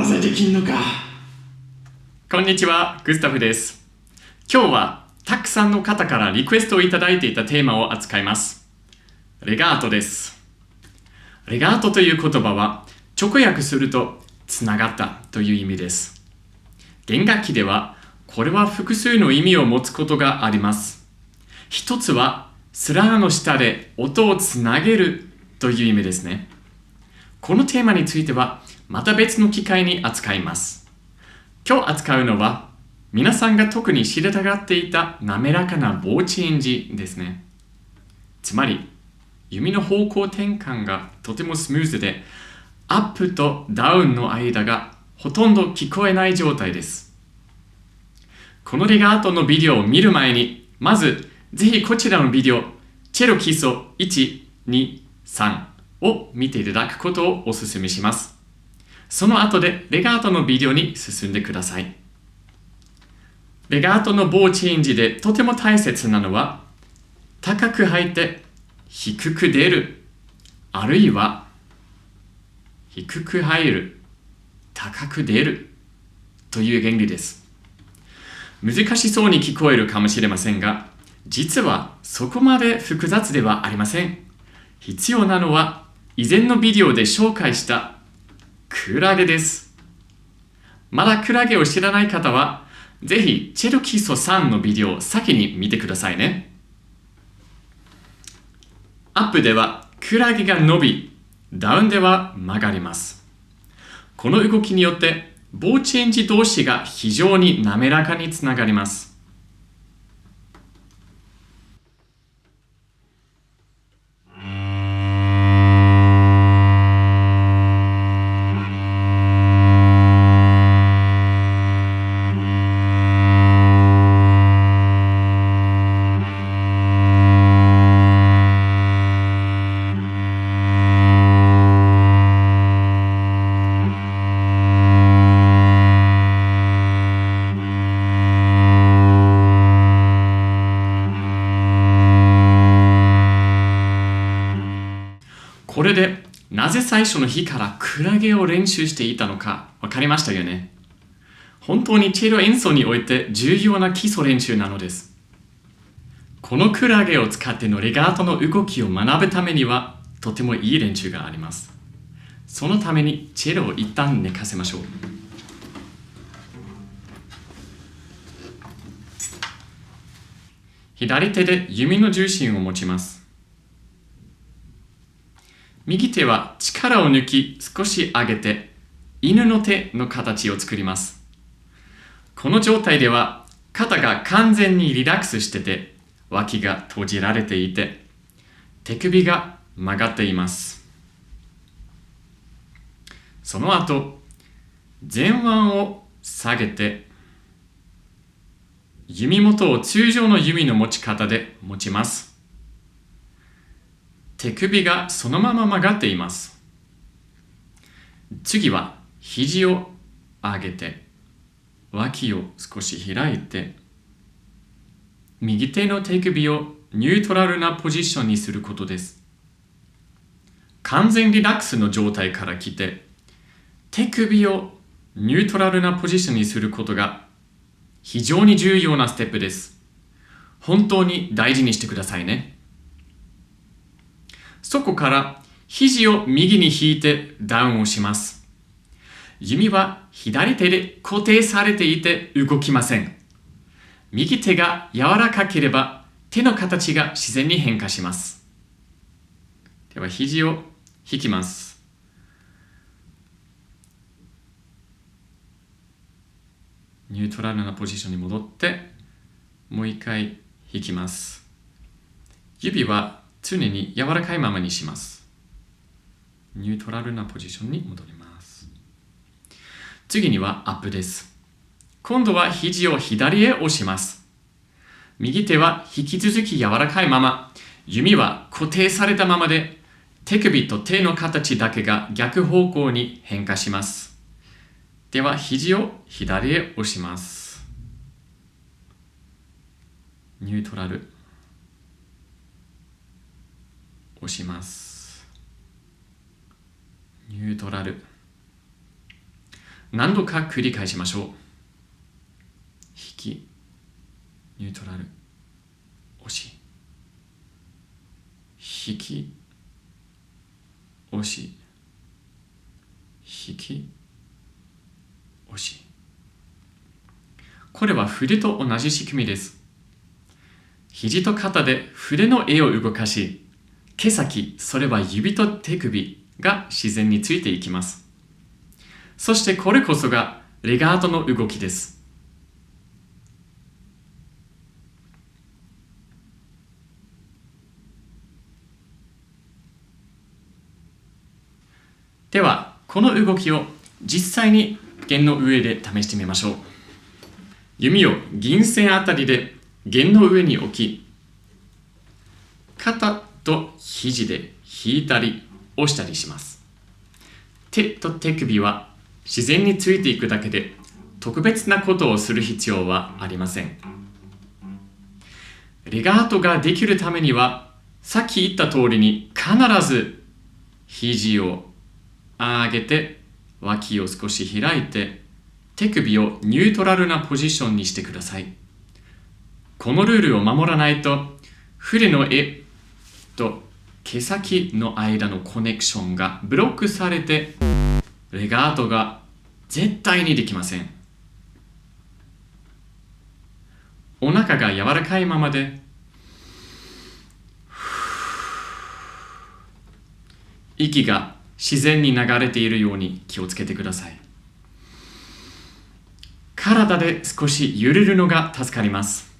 なぜできんのか。こんにちは、グスタフです。今日はたくさんの方からリクエストをいただいていたテーマを扱います。レガートです。レガートという言葉は直訳するとつながったという意味です。弦楽器ではこれは複数の意味を持つことがあります。一つはスラーの下で音をつなげるという意味ですね。このテーマについてはまた別の機会に扱います。今日扱うのは皆さんが特に知りたがっていた滑らかなボーチェンジですね。つまり弓の方向転換がとてもスムーズでアップとダウンの間がほとんど聞こえない状態です。このレガートのビデオを見る前にまずぜひこちらのビデオチェロ基礎1、2、3を見ていただくことをお勧めします。その後でレガートのビデオに進んでください。レガートのボーチェンジでとても大切なのは高く吐いて低く出る、あるいは低く入る、高く出るという原理です。難しそうに聞こえるかもしれませんが、実はそこまで複雑ではありません。必要なのは以前のビデオで紹介したクラゲです。まだクラゲを知らない方はぜひチェロ基礎3のビデオを先に見てくださいね。アップではクラゲが伸び、ダウンでは曲がります。この動きによってボーチェンジ同士が非常に滑らかにつながります。これでなぜ最初の日からクラゲを練習していたのか分かりましたよね。本当にチェロ演奏において重要な基礎練習なのです。このクラゲを使ってのレガートの動きを学ぶためにはとてもいい練習があります。そのためにチェロを一旦寝かせましょう。左手で弓の重心を持ちます。右手は力を抜き少し上げて犬の手の形を作ります。この状態では肩が完全にリラックスしてて脇が閉じられていて手首が曲がっています。その後前腕を下げて弓元を通常の弓の持ち方で持ちます。手首がそのまま曲がっています。次は肘を上げて脇を少し開いて右手の手首をニュートラルなポジションにすることです。完全リラックスの状態から来て手首をニュートラルなポジションにすることが非常に重要なステップです。本当に大事にしてくださいね。そこから肘を右に引いてダウンをします。弓は左手で固定されていて動きません。右手が柔らかければ手の形が自然に変化します。では肘を引きます。ニュートラルなポジションに戻ってもう一回引きます。指は常に柔らかいままにします。ニュートラルなポジションに戻ります。次にはアップです。今度は肘を左へ押します。右手は引き続き柔らかいまま、弓は固定されたままで、手首と手の形だけが逆方向に変化します。では肘を左へ押します。ニュートラル。押します。ニュートラル。何度か繰り返しましょう。引き、ニュートラル、押し、引き、押し、引き、押し。これは筆と同じ仕組みです。肘と肩で筆の柄を動かし、毛先、それは指と手首が自然についていきます。そしてこれこそがレガートの動きです。では、この動きを実際に弦の上で試してみましょう。弓を銀線あたりで弦の上に置き、肩と肘で引いたり押したりします。手と手首は自然についていくだけで特別なことをする必要はありません。レガートができるためには、さっき言った通りに必ず肘を上げて脇を少し開いて手首をニュートラルなポジションにしてください。このルールを守らないと筆の柄と毛先の間のコネクションがブロックされてレガートが絶対にできません。お腹が柔らかいままで息が自然に流れているように気をつけてください。体で少し揺れるのが助かります。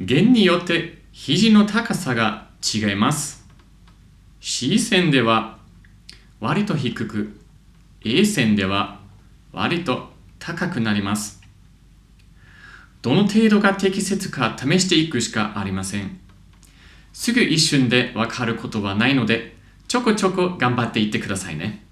弦によって肘の高さが違います。C 線では割と低く、A 線では割と高くなります。どの程度が適切か試していくしかありません。すぐ一瞬でわかることはないので、ちょこちょこ頑張っていってくださいね。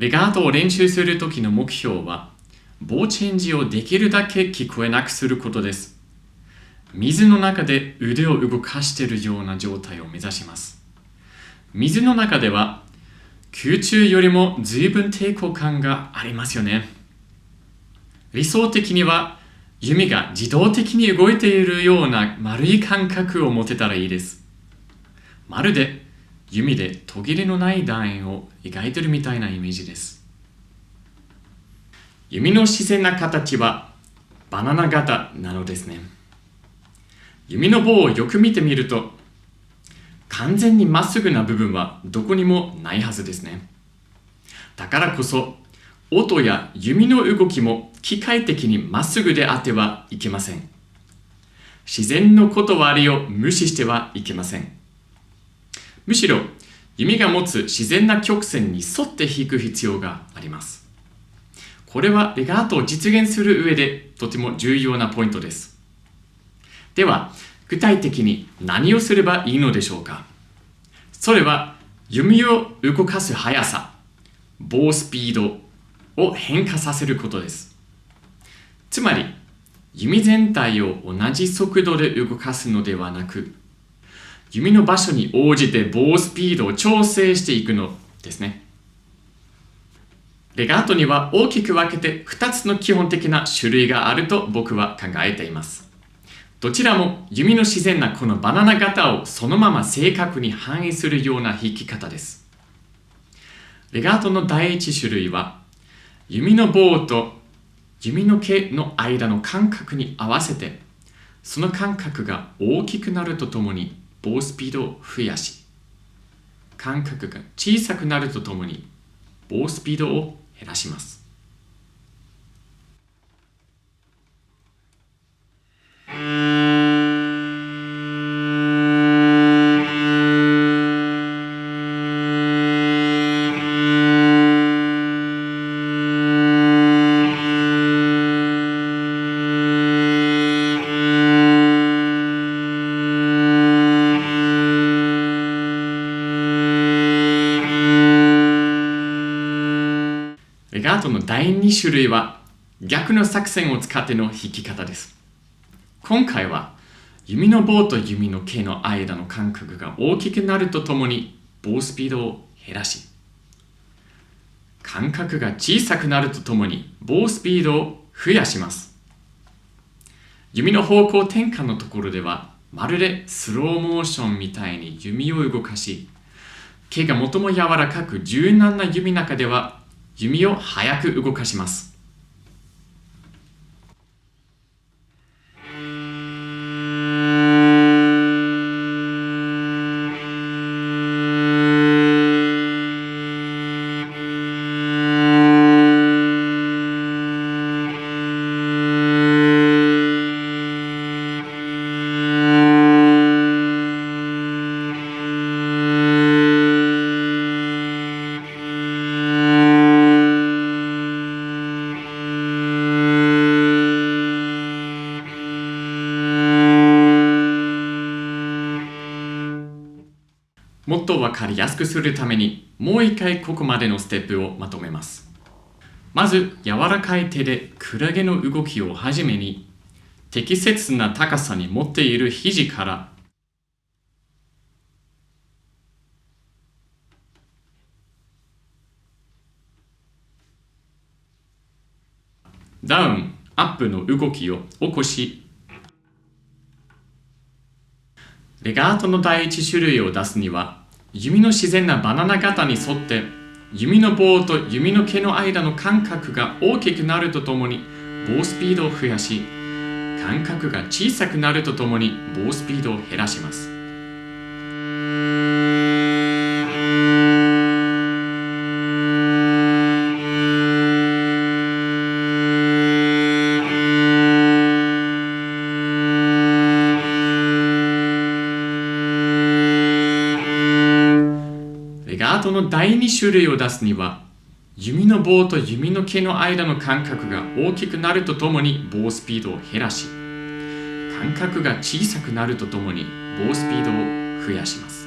レガートを練習するときの目標は、棒チェンジをできるだけ聞こえなくすることです。水の中で腕を動かしているような状態を目指します。水の中では空中よりも随分抵抗感がありますよね。理想的には弓が自動的に動いているような丸い感覚を持てたらいいです。まるで弓で途切れのない楕円を描いているみたいなイメージです。弓の自然な形はバナナ型なのですね。弓の棒をよく見てみると、完全にまっすぐな部分はどこにもないはずですね。だからこそ、音や弓の動きも機械的にまっすぐであってはいけません。自然の断りを無視してはいけません。むしろ、弓が持つ自然な曲線に沿って弾く必要があります。これはレガートを実現する上でとても重要なポイントです。では、具体的に何をすればいいのでしょうか。それは、弓を動かす速さ、棒スピード、を変化させることです。つまり、弓全体を同じ速度で動かすのではなく、弓の場所に応じてボウスピードを調整していくのですね。レガートには大きく分けて2つの基本的な種類があると僕は考えています。どちらも弓の自然なこのバナナ型をそのまま正確に反映するような弾き方です。レガートの第一種類は、弓の棒と弓の毛の間の間隔に合わせて、その間隔が大きくなるとともにボウスピードを増やし、間隔が小さくなるとともにボウスピードを減らします。レガートの第2種類は逆の作戦を使っての弾き方です。今回は弓の棒と弓の毛の間の間隔が大きくなるとともにボウスピードを減らし、間隔が小さくなるとともにボウスピードを増やします。弓の方向転換のところではまるでスローモーションみたいに弓を動かし、毛が最も柔らかく柔軟な弓の中では弓を速く動かします。もっと分かりやすくするためにもう一回ここまでのステップをまとめます。まず柔らかい手でクラゲの動きをはじめに適切な高さに持っている肘からダウン、アップの動きを起こし、レガートの第一種類を出すには、弓の自然なバナナ型に沿って弓の棒と弓の毛の間の間隔が大きくなるとともにボウスピードを増やし、間隔が小さくなるとともにボウスピードを減らします。レガートの第2種類を出すには、弓の棒と弓の毛の間の間隔が大きくなるとともにボウスピードを減らし、間隔が小さくなるとともにボウスピードを増やします。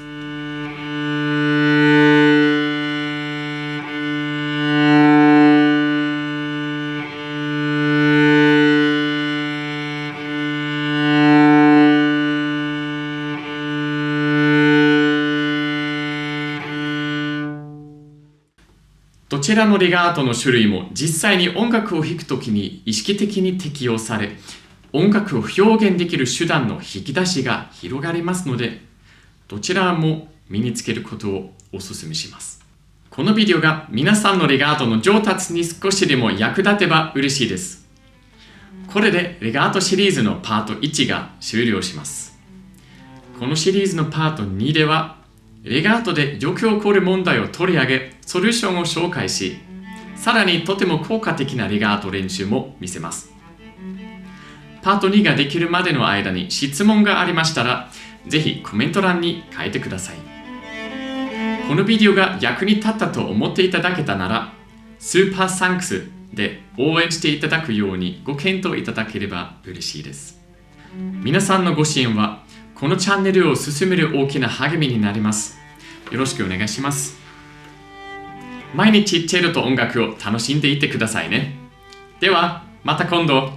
どちらのレガートの種類も実際に音楽を弾くときに意識的に適用され、音楽を表現できる手段の引き出しが広がりますので、どちらも身につけることをお勧めします。このビデオが皆さんのレガートの上達に少しでも役立てば嬉しいです。これでレガートシリーズのパート1が終了します。このシリーズのパート2では、レガートでよく起こる問題を取り上げ、ソリューションを紹介し、さらにとても効果的なレガート練習も見せます。パート2ができるまでの間に質問がありましたら、ぜひコメント欄に書いてください。このビデオが役に立ったと思っていただけたなら、スーパーサンクスで応援していただくようにご検討いただければ嬉しいです。皆さんのご支援は、このチャンネルを進める大きな励みになります。よろしくお願いします。毎日チェロと音楽を楽しんでいってくださいね。では、また今度。